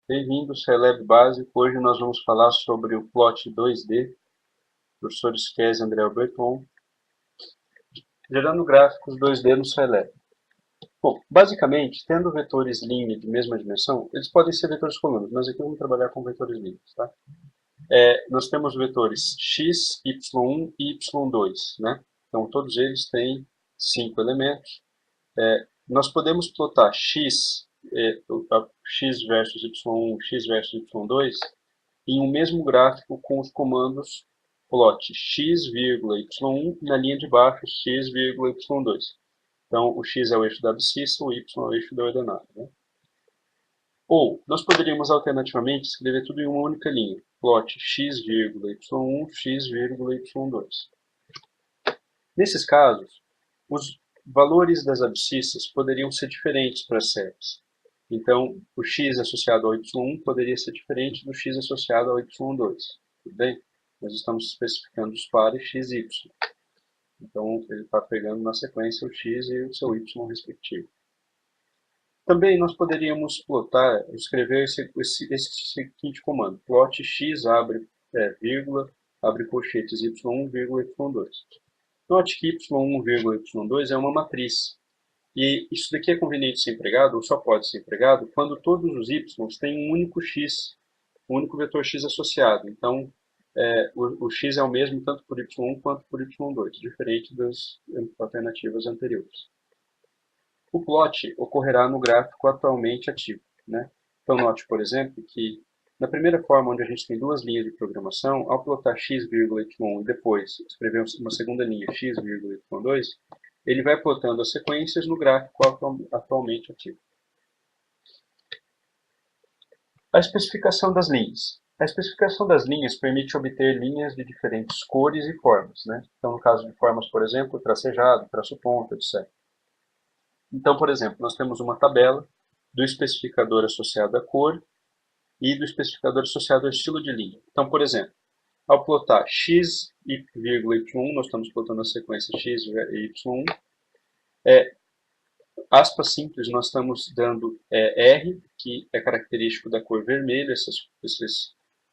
Bem-vindos, Scilab Básico. Hoje nós vamos falar sobre o plot 2D, professor Schies e André Breton, gerando gráficos 2D no Scilab. Bom, basicamente, tendo vetores linha de mesma dimensão, eles podem ser vetores colunas, mas aqui vamos trabalhar com vetores linhas, tá? Nós temos vetores x, y1 e y2, né? Então, todos eles têm 5 elementos. Nós podemos plotar x versus y1, x versus y2, em um mesmo gráfico com os comandos plot x, y1 na linha de baixo x, y2. Então, o x é o eixo da abscissa, o y é o eixo da ordenada. Né? Ou, nós poderíamos alternativamente escrever tudo em uma única linha. Plot x, y1, x, y2. Nesses casos, os valores das abscissas poderiam ser diferentes para as séries. Então, o x associado ao y1 poderia ser diferente do x associado ao y2. Tudo bem? Nós estamos especificando os pares x e y. Então, ele está pegando na sequência o x e o seu y respectivo. Também nós poderíamos plotar, escrever esse seguinte comando. Plot x, vírgula, abre colchetes y1, vírgula, y2. Note que y1, vírgula, y2 é uma matriz. E isso daqui é conveniente ser empregado, ou só pode ser empregado, quando todos os y têm um único x, um único vetor x associado. Então, o x é o mesmo tanto por y1 quanto por y2, diferente das alternativas anteriores. O plot ocorrerá no gráfico atualmente ativo. Né? Então, note, por exemplo, que na primeira forma, onde a gente tem duas linhas de programação, ao plotar x, y1 e depois escrever uma segunda linha x, y2, ele vai plotando as sequências no gráfico atualmente ativo. A especificação das linhas. A especificação das linhas permite obter linhas de diferentes cores e formas. Né? Então, no caso de formas, por exemplo, tracejado, traço ponto, etc. Então, por exemplo, nós temos uma tabela do especificador associado à cor e do especificador associado ao estilo de linha. Então, por exemplo, ao plotar x e y1, nós estamos plotando a sequência x e y1, aspas simples, nós estamos dando R, que é característico da cor vermelha,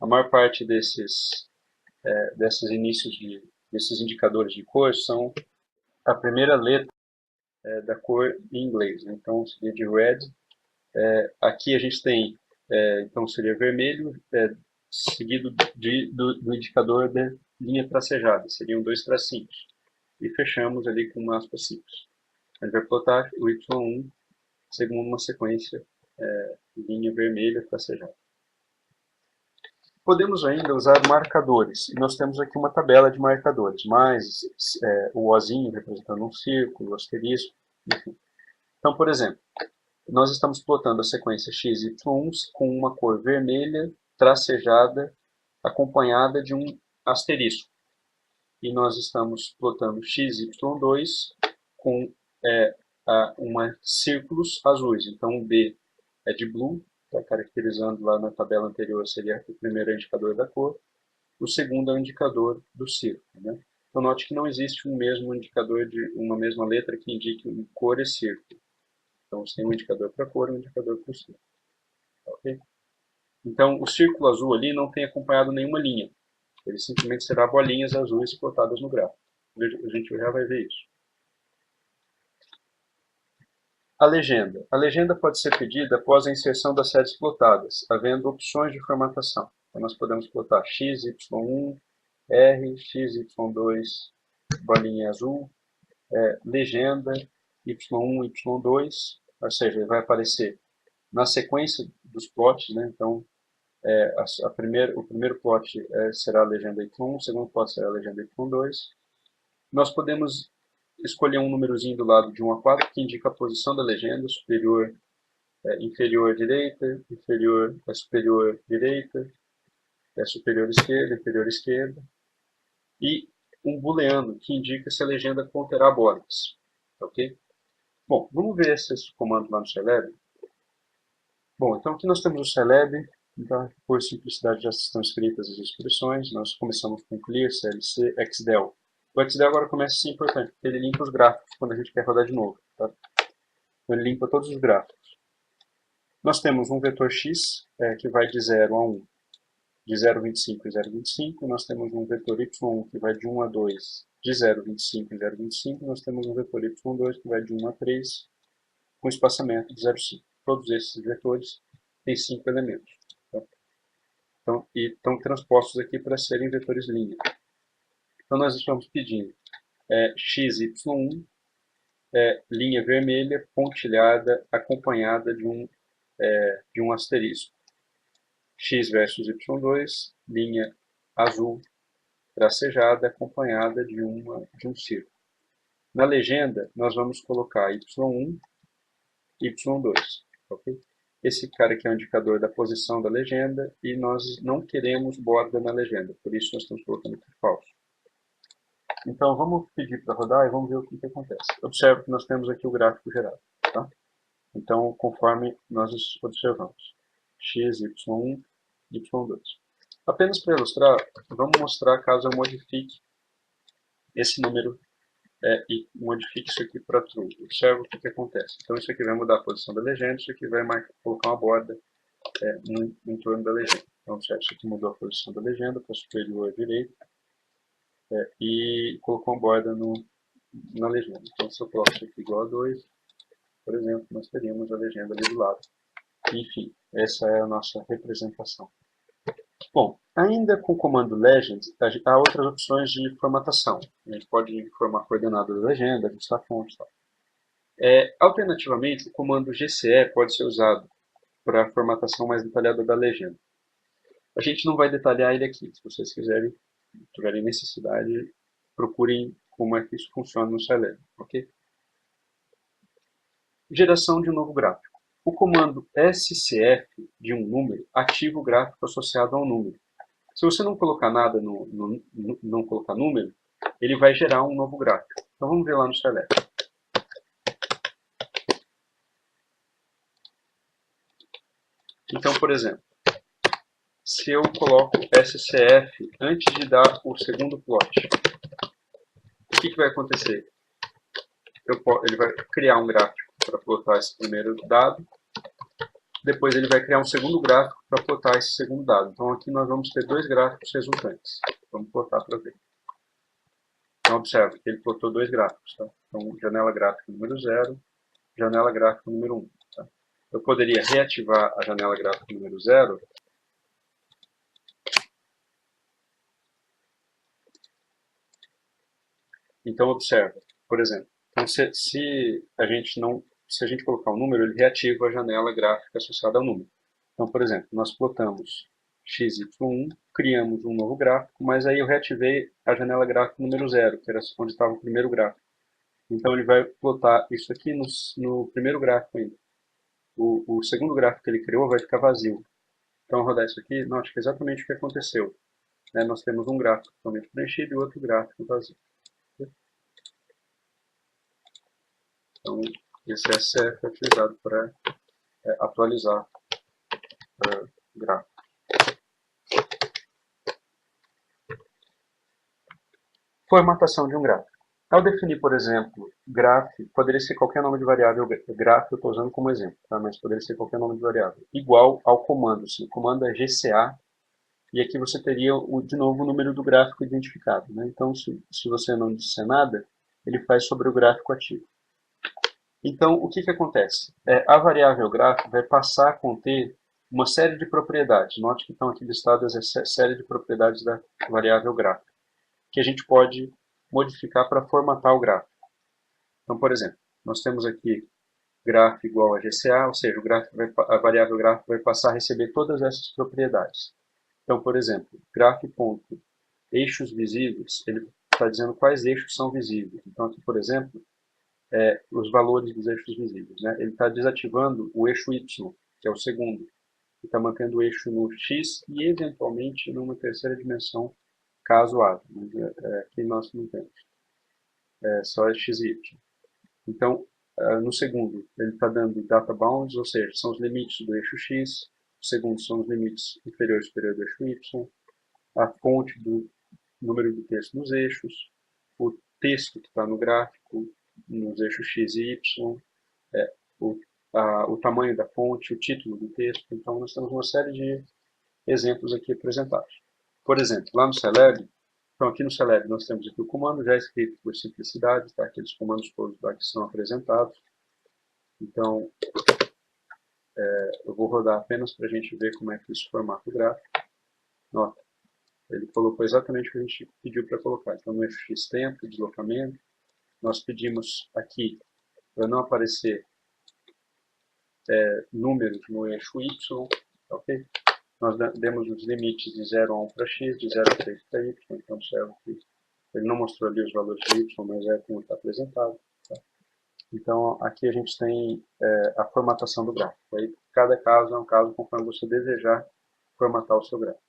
a maior parte desses indicadores de cor são a primeira letra da cor em inglês. Né? Então, seria de red. Aqui a gente tem, então seria vermelho, seguido do indicador da linha tracejada, seriam 2 tracinhos. E fechamos ali com uma aspa simples. A gente vai plotar o y1 segundo uma sequência linha vermelha tracejada. Podemos ainda usar marcadores, e nós temos aqui uma tabela de marcadores, mais o ozinho representando um círculo, o asterisco, enfim. Então, por exemplo, nós estamos plotando a sequência x e y com uma cor vermelha tracejada acompanhada de um asterisco. E nós estamos plotando x e y2 com círculos azuis. Então, o B é de blue, está caracterizando lá na tabela anterior, seria o primeiro indicador da cor. O segundo é o indicador do círculo. Né? Então, note que não existe um mesmo indicador de uma mesma letra que indique cor e círculo. Então, você tem um indicador para cor e um indicador para o círculo. Okay? Então, o círculo azul ali não tem acompanhado nenhuma linha. Ele simplesmente será bolinhas azuis plotadas no gráfico. A gente já vai ver isso. A legenda. A legenda pode ser pedida após a inserção das séries plotadas, havendo opções de formatação. Então, nós podemos plotar x, y1, R, x, y2, bolinha azul, legenda, y1, y2, ou seja, ele vai aparecer na sequência dos plots, né? Então, o primeiro plot será a legenda y1, o segundo plot será a legenda y2. Nós podemos escolher um númerozinho do lado de 1 a 4, que indica a posição da legenda, superior, inferior direita, superior direita, superior esquerda, inferior esquerda. E um booleano, que indica se a legenda conterá bolas. Ok? Bom, vamos ver esses comandos lá no Scilab. Bom, então aqui nós temos o Scilab. Então, por simplicidade, já estão escritas as expressões. Nós começamos com clear, clc, xdel. O xdel agora começa a ser importante, porque ele limpa os gráficos quando a gente quer rodar de novo. Tá? Então, ele limpa todos os gráficos. Nós temos um vetor x que vai de 0 a 1, de 0,25 a 0,25. Nós temos um vetor y1 que vai de 1 a 2, de 0,25 a 0,25. Nós temos um vetor y2 que vai de 1 a 3, com espaçamento de 0,5. Todos esses vetores têm 5 elementos. Então, e estão transpostos aqui para serem vetores linha. Então nós estamos pedindo x, y1, linha vermelha, pontilhada, acompanhada de um asterisco. X versus y2, linha azul, tracejada, acompanhada de um círculo. Na legenda, nós vamos colocar y1, y2. Okay? Esse cara aqui é o indicador da posição da legenda e nós não queremos borda na legenda, por isso nós estamos colocando aqui falso. Então vamos pedir para rodar e vamos ver o que acontece. Observe que nós temos aqui o gráfico gerado. Tá? Então, conforme nós observamos, x, y1, y2. Apenas para ilustrar, vamos mostrar caso eu modifique esse número e modifique isso aqui para true. Observe o que acontece. Então isso aqui vai mudar a posição da legenda, isso aqui vai colocar uma borda em torno da legenda. Então observe, isso aqui mudou a posição da legenda para superior à direita e colocou uma borda na legenda. Então se eu coloco isso aqui igual a 2, por exemplo, nós teríamos a legenda ali do lado. Enfim, essa é a nossa representação. Bom, ainda com o comando legend, há outras opções de formatação. A gente pode formar a coordenada da legenda, ajustar a fonte e tal. Alternativamente, o comando GCE pode ser usado para a formatação mais detalhada da legenda. A gente não vai detalhar ele aqui. Se vocês tiverem necessidade, procurem como é que isso funciona no Scilab. Okay? Geração de um novo gráfico. O comando SCF de um número ativa o gráfico associado ao número. Se você não colocar nada, não colocar número, ele vai gerar um novo gráfico. Então vamos ver lá no Scilab. Então, por exemplo, se eu coloco SCF antes de dar o segundo plot, o que vai acontecer? Ele vai criar um gráfico para plotar esse primeiro dado. Depois ele vai criar um segundo gráfico para plotar esse segundo dado. Então aqui nós vamos ter dois gráficos resultantes. Vamos plotar para ver. Então observe que ele plotou dois gráficos. Tá? Então janela gráfica número 0, janela gráfica número 1. Tá? Eu poderia reativar a janela gráfica número 0. Então observe, por exemplo, então, se a gente colocar um número, ele reativa a janela gráfica associada ao número. Então, por exemplo, nós plotamos x, y1, criamos um novo gráfico, mas aí eu reativei a janela gráfica número 0, que era onde estava o primeiro gráfico. Então ele vai plotar isso aqui no primeiro gráfico ainda. O segundo gráfico que ele criou vai ficar vazio. Então, ao rodar isso aqui, note que é exatamente o que aconteceu. Nós temos um gráfico totalmente preenchido e outro gráfico vazio. Então, esse SCF é utilizado para atualizar gráfico. Formatação de um gráfico. Ao definir, por exemplo, graph, poderia ser qualquer nome de variável, graph eu estou usando como exemplo, tá? Mas poderia ser qualquer nome de variável, igual ao comando. O comando é GCA, e aqui você teria, de novo, o número do gráfico identificado. Né? Então, se você não disser nada, ele faz sobre o gráfico ativo. Então, o que acontece? A variável graph vai passar a conter uma série de propriedades. Note que estão aqui listadas a série de propriedades da variável graph, que a gente pode modificar para formatar o gráfico. Então, por exemplo, nós temos aqui graph igual a GCA, ou seja, a variável graph vai passar a receber todas essas propriedades. Então, por exemplo, graph.eixos visíveis, ele está dizendo quais eixos são visíveis. Então, aqui, por exemplo, os valores dos eixos visíveis. Né? Ele está desativando o eixo Y, que é o segundo. Ele está mantendo o eixo no X e, eventualmente, numa terceira dimensão, caso haja. Mas aqui nós não temos. Só X e Y. Então, no segundo, ele está dando data bounds, ou seja, são os limites do eixo X. O segundo são os limites inferior e superior do eixo Y. A fonte do número do texto nos eixos. O texto que está no gráfico, nos eixos X e Y, o tamanho da fonte, o título do texto. Então, nós temos uma série de exemplos aqui apresentados. Por exemplo, lá no Celeb, então aqui no Celeb nós temos aqui o comando já escrito por simplicidade, tá? Aqueles comandos todos lá que são apresentados. Então, eu vou rodar apenas para a gente ver como é que isso formata o gráfico. Nota, ele colocou exatamente o que a gente pediu para colocar. Então, no eixo X tempo, deslocamento, nós pedimos aqui para não aparecer números no eixo Y, ok? Nós demos os limites de 0 a 1 para x, de 0 a 3 para y, então observa que ele não mostrou ali os valores de y, mas é como está apresentado. Tá? Então aqui a gente tem a formatação do gráfico. Aí, cada caso é um caso conforme você desejar formatar o seu gráfico.